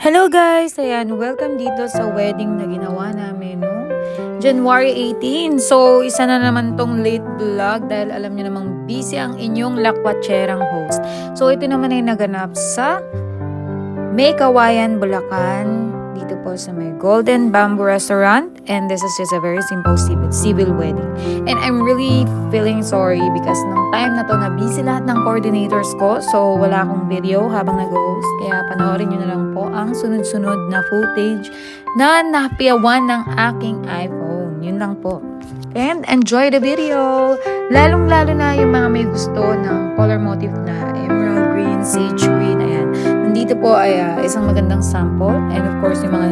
Hello guys! Ayan, welcome dito sa wedding na ginawa namin noong January 18. So, isa na naman tong late vlog dahil alam niyo namang busy ang inyong lakwatserang host. So, ito naman ay naganap sa May Kawayan, Bulacan. Dito po sa may Golden Bamboo Restaurant. And this is just a very simple civil wedding. And I'm really feeling sorry because nung time na to na busy lahat ng coordinators ko. So wala akong video habang nag-host. Kaya panoorin nyo na lang po ang sunod-sunod na footage na napiyawan ng aking iPhone. Yun lang po. And enjoy the video! Lalong-lalo na yung mga may gusto ng color motif na emerald green, sage green. Ayan. Nandito po ay isang magandang sample. And of course, yung mga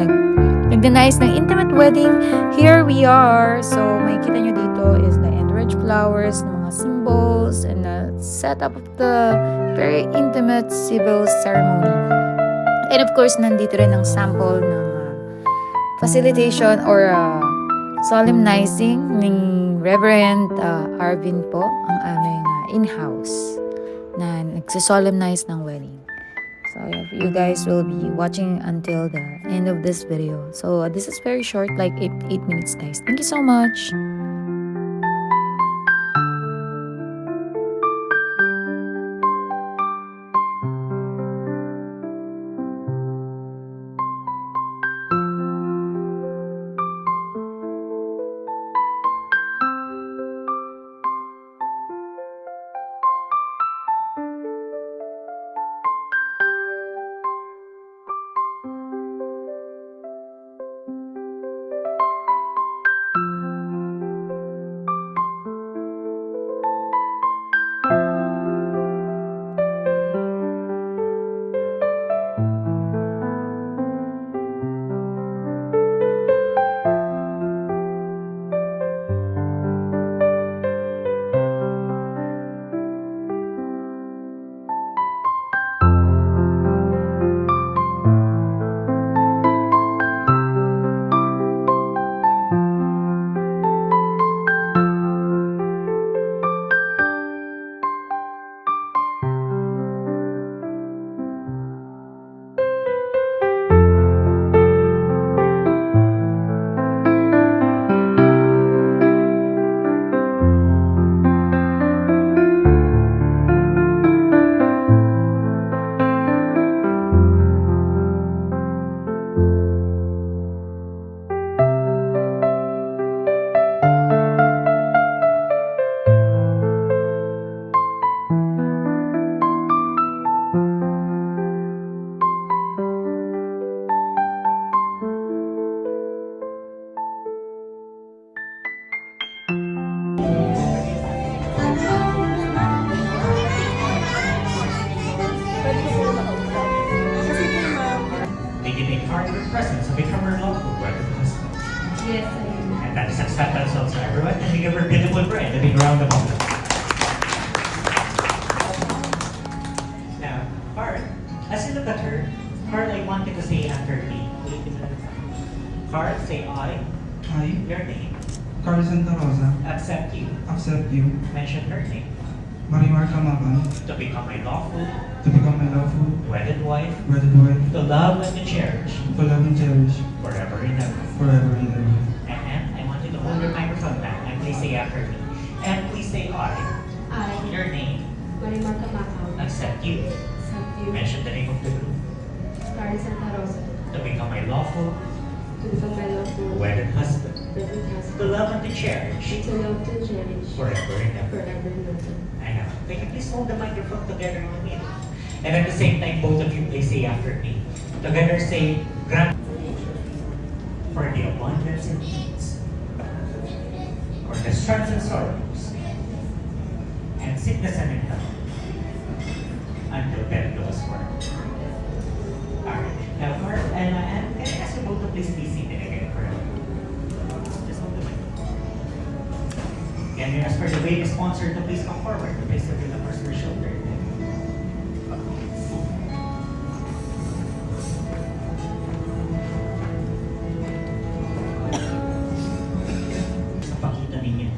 nag-nais ng intimate wedding, here we are. So, makikita nyo dito is the entourage flowers, ng mga symbols, and the setup of the very intimate civil ceremony. And of course, nandito rin ang sample ng facilitation or solemnizing ni Reverend Arvin po, ang aming in-house na nagsisolemnize ng wedding. So you guys will be watching until the end of this video. So this is very short, like 8 minutes guys. Thank you so much. Presence of a covered lawful wedded husband. Yes, I am. And that is acceptance also, everyone. And we give her beautiful bride a big round of applause. Now, Carl, as you look at her, Carl, I want you to say after me. Carl, say I. I, Your name. Carl Santa Rosa, Accept you. accept you, Mention her name. Marimar Camaban, To become my lawful, to become my lawful, wedded wife, wedded wife, to love and to cherish, to love and cherish, forever and ever. forever and ever. And I want you to hold your microphone back and please say after me. And please say I. I, Your name. Marimar Camacao, Accept you. accept you, Mention the name of the groom. Carl Santa Rosa, To become my lawful, to become my lawful wedded husband. wedded To husband, love and to cherish, to love and cherish, forever and ever. forever and ever. I know. Can you please hold the microphone together with me? And at the same time, both of you please say after me. Together say, grant for the abundance and needs, for the struggles and sorrows, and sickness and in health, until death do us part. Alright. Now, Mark, and can I ask you both to please be seated again for a moment? Just hold the microphone. And as for the wedding sponsor, to please come forward to place the bill across your shoulder. Sa pakita ninyo,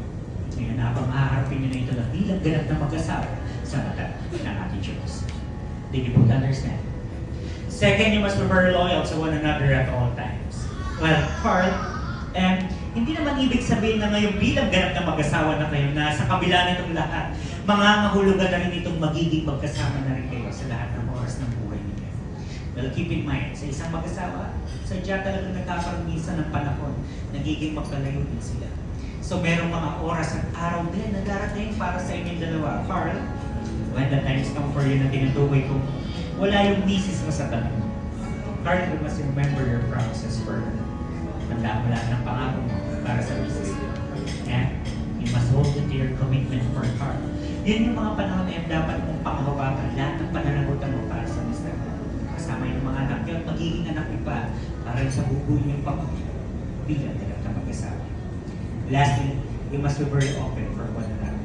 ngayon habang haharapin nyo na ito na bilang ganap na mag-asawa sa mata ng ating Diyos. Do you both understand? Second, you must be very loyal to one another at all times. Well, Carl, hindi naman ibig sabihin na ngayon bilang ganap na mag-asawa na kayo na sa kabila nitong lahat, mangangahulugan na rin itong magiging magkasama na rin kayo sa lahat ng oras ng buhay ninyo. Well, keep in mind, sa isang mag-asawa, sadya talaga nagkakaroon minsan ng panahon, nagiging magkalayo din sila. So merong mga oras at araw din na darating para sa inyong dalawa. Carl, when the times come for you na tinutukoy ko, wala yung misis mo sa tabi. Carl, you must remember your promises for her. Tandaan mo lahat ng pangako mo para sa misis mo. And you must hold to your commitment for Carl. Yun yung mga panahon na yung dapat mong panghawakan lahat ng pananagutan mo para sa mister mo. Kasama yung mga anak niyo at magiging anak niyo pa para sa bubuo yung pamilya bilang talaga mag-asawa. Lastly, you must be very open for one another.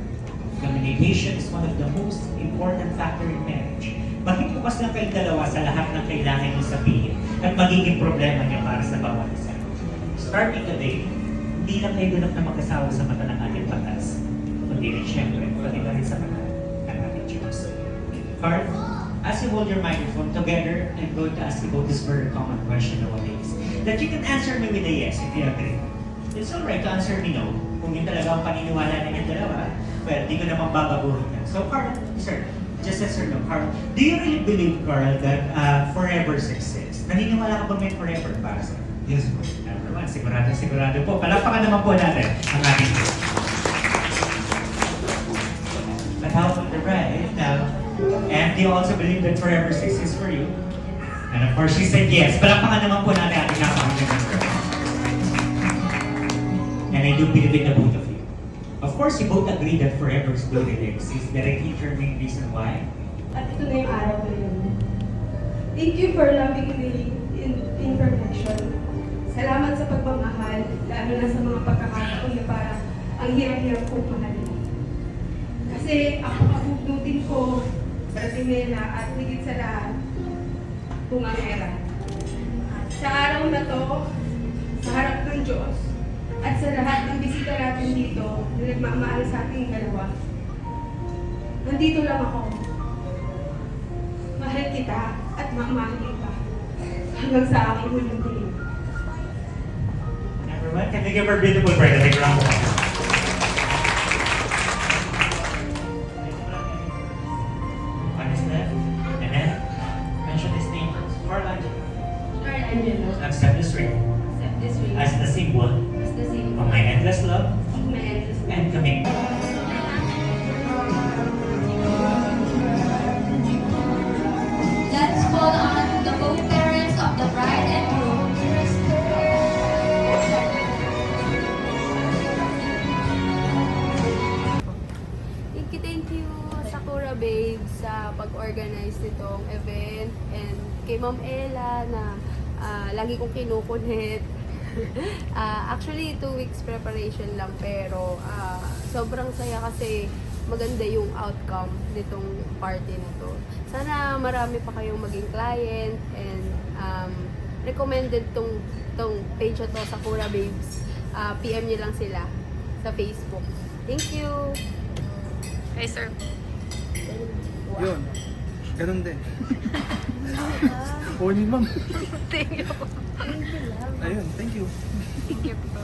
Communication is one of the most important factor in marriage. Maging bukas lang kayong dalawa sa lahat ng kailangan niyo sabihin at magiging problema niyo para sa bawat isa. Starting today, hindi lang kayo ganap na mag-asawa sa mata ng ating batas, kundi rin siyempre, pati na rin sa mata ng ating Diyos. Carl, as you hold your microphone together, I'm going to ask you about this very common question nowadays. That you can answer me with a yes if you agree. It's alright to answer me no. Kung yun talaga ang paniniwala na yung dalawa, well, di ko naman babaguhin yan. So Carl, sir, just answer no. Carl, do you really believe, Carl, that forever success? Naniniwala ka ba may forever para sa Yes po. naman, sigurado po. Palakpakan naman po natin ang ating But how about the bride now? And do you also believe that forever success for you? And of course, she said yes. Palakpakan naman po natin ating napakagandang girl. And I do believe in the both of you. Of course, you both agree that forever still exists. Is there any determining reason why? At ito na yung araw na yun. Thank you for loving me in perfection. Salamat sa pagmamahal, lalo na sa mga pagkakataon na parang ang hirap-hirap kong mahalin. Kasi ako kabugnutin ko, Brasimena, at higit sa lahat, bungangera. Sa araw na to, sa harap ng Diyos, at sa lahat ng bisita natin dito na nagmamahal sa ating dalawa, nandito lang ako. Mahal kita at mamahalin ka hanggang sa aking huling tingin. Everyone, can we give our beautiful bride a big round of applause? One is left. And then, mention his name first. Carl Angelo. Carl Angelo, Accept this ring accept this ring as the symbol as the symbol of my endless love of my endless love. and commitment. Let's call on the co-parents of the bride and groom. Thank you Sakura Babes sa pag-organize nitong event and kay Ma'am Ella na lagi kong kinukulit. Actually, 2 weeks preparation lang pero sobrang saya kasi maganda yung outcome nitong party na to. Sana marami pa kayong maging client and recommended tong page na to, Sakura Babes. PM nyo lang sila sa Facebook. Thank you! Hey, sir. Yun. Ganun din. Morning, ma'am. Thank you. Ayun, thank you. Thank you po.